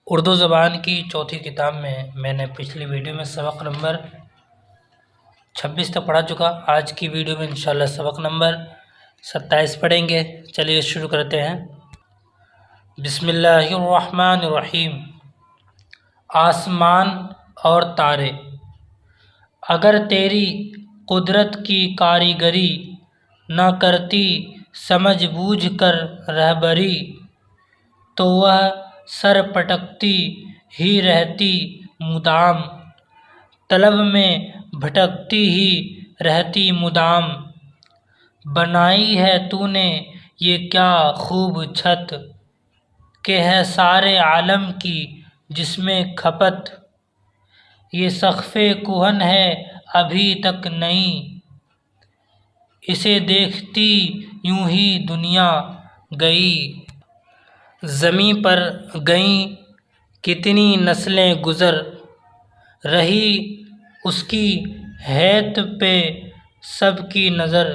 اردو زبان کی چوتھی کتاب میں نے پچھلی ویڈیو میں سبق نمبر 26 تک پڑھا چکا۔ آج کی ویڈیو میں انشاءاللہ سبق نمبر 27 پڑھیں گے۔ چلیے شروع کرتے ہیں۔ بسم اللہ الرحمن الرحیم۔ آسمان اور تارے، اگر تیری قدرت کی کاریگری نہ کرتی سمجھ بوجھ کر رہبری، تو وہ سر پٹکتی ہی رہتی مدام، طلب میں بھٹکتی ہی رہتی مدام۔ بنائی ہے تو نے یہ کیا خوب چھت، کہ ہے سارے عالم کی جس میں کھپت۔ یہ سقف کہن ہے ابھی تک نئی، اسے دیکھتی یوں ہی دنیا گئی۔ زمیں پر گئیں کتنی نسلیں گزر، رہی اس کی ہیئت پہ سب کی نظر۔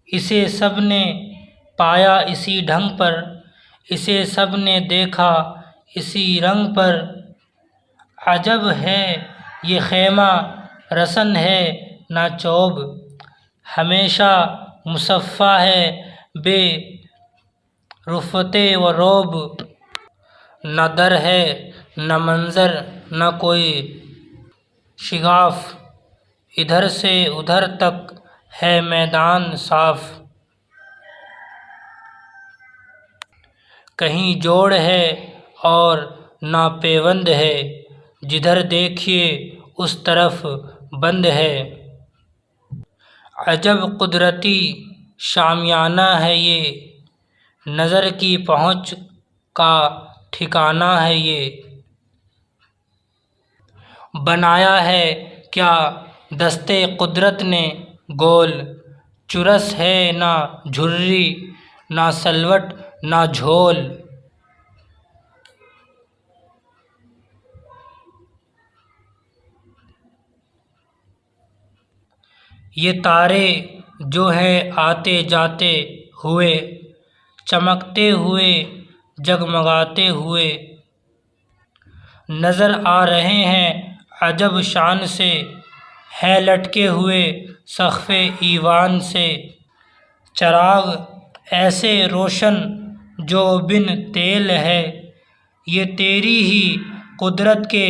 اسے سب نے پایا اسی ڈھنگ پر، اسے سب نے دیکھا اسی رنگ پر۔ عجب ہے یہ خیمہ رسن ہے نہ چوب، ہمیشہ مصفا ہے بے رفعت و رعب۔ نہ در ہے نہ منظر نہ کوئی شگاف، ادھر سے ادھر تک ہے میدان صاف۔ کہیں جوڑ ہے اور نہ پیوند ہے، جدھر دیکھیے اس طرف بند ہے۔ عجب قدرتی شامیانہ ہے یہ، نظر کی پہنچ کا ٹھکانہ ہے یہ۔ بنایا ہے کیا دست قدرت نے گول، چرس ہے نہ جھری نہ سلوٹ نہ جھول۔ یہ تارے جو ہیں آتے جاتے ہوئے، چمکتے ہوئے جگمگاتے ہوئے، نظر آ رہے ہیں عجب شان سے، ہیں لٹکے ہوئے سقف ایوان سے۔ چراغ ایسے روشن جو بن تیل ہے، یہ تیری ہی قدرت کے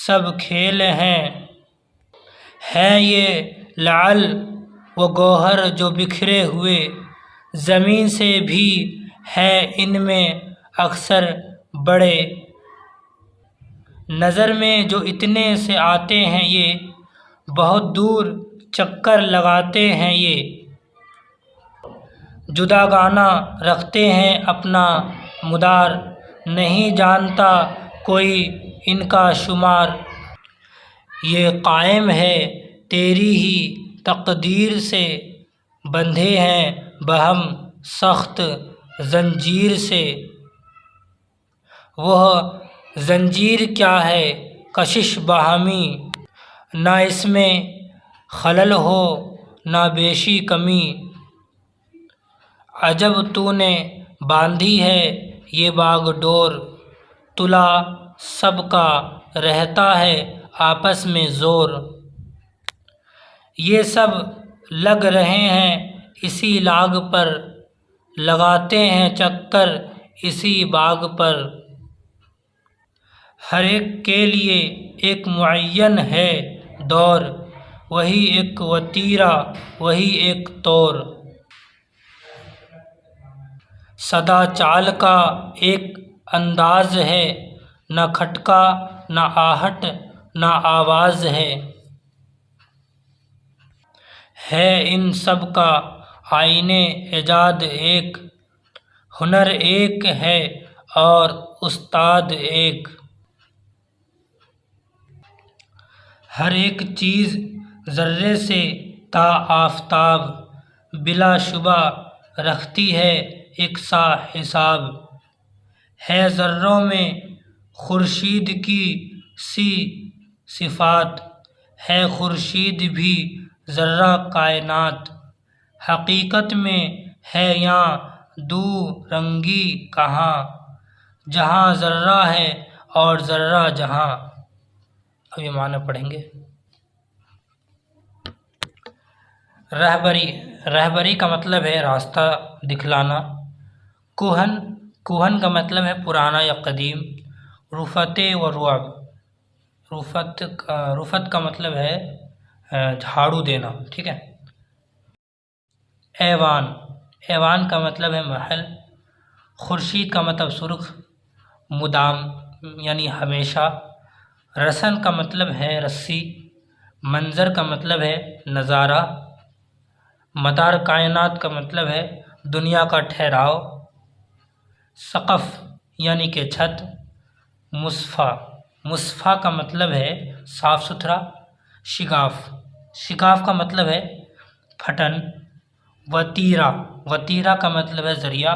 سب کھیل ہیں۔ ہیں یہ لعل و گوہر جو بکھرے ہوئے، زمین سے بھی ہیں ان میں اکثر بڑے۔ نظر میں جو اتنے سے آتے ہیں یہ، بہت دور چکر لگاتے ہیں یہ۔ جداگانہ رکھتے ہیں اپنا مدار، نہیں جانتا کوئی ان کا شمار۔ یہ قائم ہے تیری ہی تقدیر سے، بندھے ہیں بہم سخت زنجیر سے۔ وہ زنجیر کیا ہے کشش باہمی، نہ اس میں خلل ہو نہ بیشی کمی۔ عجب تو نے باندھی ہے یہ باغ ڈور، تلا سب کا رہتا ہے آپس میں زور۔ یہ سب لگ رہے ہیں اسی لاگ پر، لگاتے ہیں چکر اسی باغ پر۔ ہر ایک کے لیے ایک معین ہے دور، وہی ایک وتیرہ وہی ایک طور۔ صدا چال کا ایک انداز ہے، نہ کھٹکا نہ آہٹ نہ آواز ہے۔ ہے ان سب کا آئین ایجاد ایک، ہنر ایک ہے اور استاد ایک۔ ہر ایک چیز ذرے سے تا آفتاب، بلا شبہ رکھتی ہے یکساں حساب۔ ہے ذروں میں خورشید کی سی صفات، ہے خورشید بھی ذرہ کائنات۔ حقیقت میں ہے یاں دو رنگی کہاں، جہاں ذرہ ہے اور ذرہ جہاں، اب یہ معنی پڑھیں گے۔ رہبری کا مطلب ہے راستہ دکھلانا۔ کوہن کا مطلب ہے پرانا یا قدیم۔ رفت و رعب، رفت کا مطلب ہے جھاڑو دینا، ٹھیک ہے۔ ایوان کا مطلب ہے محل۔ خورشید کا مطلب سرخ، مدام یعنی ہمیشہ۔ رسن کا مطلب ہے رسی۔ منظر کا مطلب ہے نظارہ۔ مدار کائنات کا مطلب ہے دنیا کا ٹھہراؤ۔ سقف یعنی کہ چھت۔ مصفا کا مطلب ہے صاف ستھرا۔ شگاف کا مطلب ہے پھٹن۔ وتیرہ کا مطلب ہے ذریعہ۔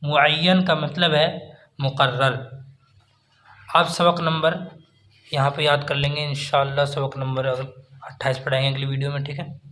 معین کا مطلب ہے مقرر۔ آپ سبق نمبر یہاں پہ یاد کر لیں گے انشاءاللہ۔ سبق نمبر 28 پڑھائیں گے اگلی ویڈیو میں، ٹھیک ہے۔